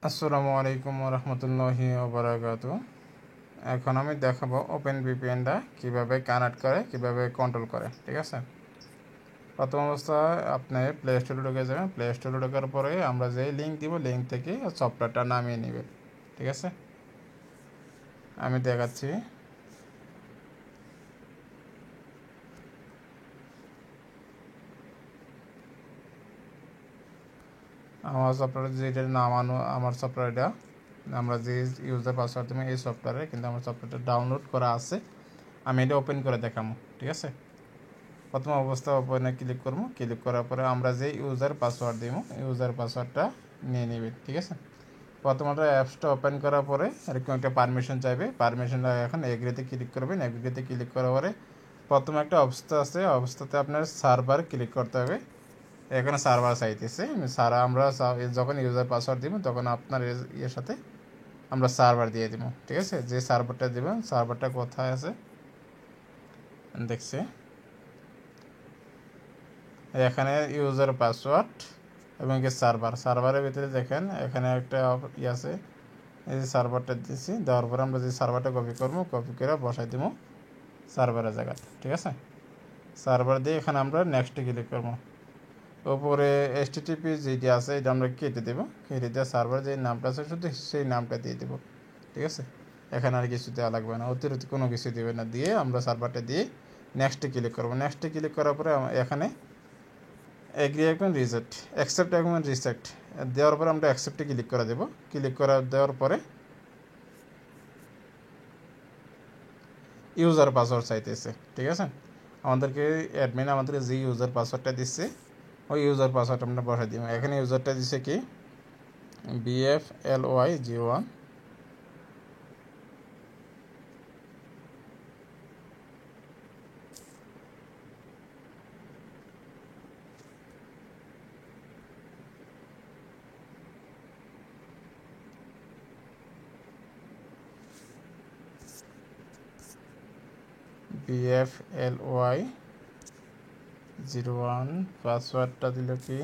আসসালামু আলাইকুম রহমতুল্লাহি ওবারাকাতু। এখন আমি দেখাবো ওপেন ভিপিএনটা কীভাবে কানেক্ট করে, কীভাবে কন্ট্রোল করে। ঠিক আছে, প্রথম অবস্থায় আপনি প্লে স্টোরে ঢুকে যাবেন। প্লে স্টোরে ঢোকার পরে আমরা যেই লিঙ্ক দিব, লিঙ্ক থেকে সফটওয়্যারটা নামিয়ে নেবেন। ঠিক আছে, আমি দেখাচ্ছি। আমার সফটওয়্যার যেটা নামানো, আমার সফটওয়্যারটা আমরা যে ইউজার পাসওয়ার্ড দেবো এই সফটওয়্যারে, কিন্তু আমার সফটওয়্যারটা ডাউনলোড করা আছে। আমি এটা ওপেন করে দেখাবো। ঠিক আছে, প্রথম অবস্থা ওপেনে ক্লিক করবো। ক্লিক করার পরে আমরা যে ইউজার পাসওয়ার্ড দিব, ইউজার পাসওয়ার্ডটা নিয়ে নেবেন। ঠিক আছে, প্রথমত অ্যাপসটা ওপেন করার পরে এরকম একটা পারমিশন চাইবে। পারমিশনটা এখন এগ্রিতে ক্লিক করবেন। এগ্রিতে ক্লিক করার পরে প্রথম একটা অবস্থা আছে, অবস্থাতে আপনার সার্ভার ক্লিক করতে হবে। এখানে সার্ভার চাইতেছে। আমরা যখন ইউজার পাসওয়ার্ড দিব তখন আপনার ইয়ের সাথে আমরা সার্ভার দিয়ে দিব। ঠিক আছে, যে সার্ভারটা দেবেন, সার্ভারটা কোথায় আছে দেখছে এখানে ইউজার পাসওয়ার্ড এবং সার্ভারের ভিতরে দেখেন এখানে একটা আছে, এই যে সার্ভারটা দিয়েছি। দেওয়ার পরে আমরা যে সার্ভারটা কপি করবো, কপি করে বসাই দেবো সার্ভারের জায়গায়। ঠিক আছে, সার্ভার দিয়ে এখানে আমরা নেক্সটে ক্লিক করবো। ওপরে HTTP যেটি আছে এটা আমরা কেটে দেবো। কেটে দিয়ে সার্ভার যে নামটা আছে শুধু সেই নামটা দিয়ে দেবো। ঠিক আছে, এখানে আর কিছু দেওয়া লাগবে না, অতিরিক্ত কোনো কিছু দেবে না। দিয়ে আমরা সার্ভারটা দিয়ে নেক্সটে ক্লিক করবো। নেক্সটে ক্লিক করার পরে এখানে এগ্রি এবং রিজেক্ট, অ্যাকসেপ্ট এবং রিজেক্ট দেওয়ার পরে আমরা অ্যাকসেপ্টে ক্লিক করে দেবো। ক্লিক করা দেওয়ার পরে ইউজার পাসওয়ার্ড চাইতেছে। ঠিক আছে, আমাদেরকে অ্যাডমিন আমাদেরকে যে ইউজার পাসওয়ার্ডটা দিচ্ছে ওই ইউজার পাসওয়ার্ড আমরা বসাই দিব। এখানে ইউজারটা দিচ্ছে কি BFLY01। BFLY01 পাসওয়ার্ডটা দিল কি,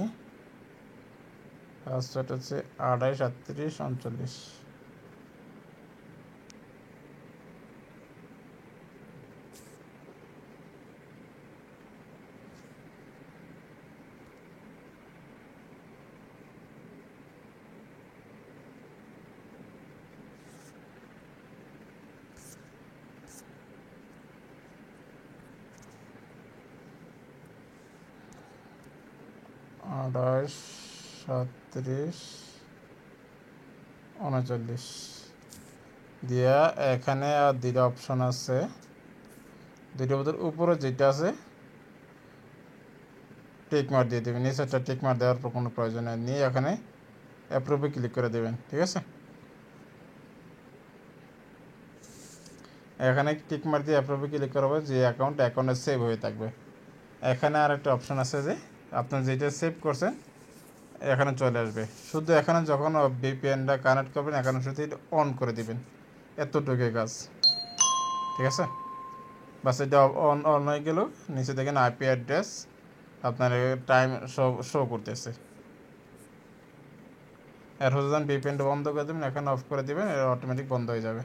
পাসওয়ার্ড হচ্ছে 283839। আঠাশ 37 39 দিয়া এখানে আর দুইটা অপশন আছে। দুইটার মধ্যে উপরে যেটা আছে টিক মার্ক দিয়ে দেবেন। নিচেরটা টিক মার্ক দেওয়ার কোনো প্রয়োজন নেই। নিয়ে এখানে অ্যাপ্রুভে ক্লিক করে দেবেন। ঠিক আছে, এখানে টিক মার্ক দিয়ে অ্যাপ্রুভে ক্লিক করাবো। যে অ্যাকাউন্টে সেভ হয়ে থাকবে। এখানে আর একটা অপশন আছে যে আপনার যেটা সেভ করছেন এখানে চলে আসবে। শুধু এখানে যখন ভিপিএনটা কানেক্ট করবেন এখানে শুধু এটা অন করে দিবেন, এতটুকু কাজ। ঠিক আছে, বাস এটা অন হয়ে গেল। নিচে দেখেন আইপি অ্যাড্রেস আপনার টাইম শো করতেছে। এরপর যখন ভিপিএনটা বন্ধ করে দেবেন, এখানে অফ করে দেবেন, অটোমেটিক বন্ধ হয়ে যাবে।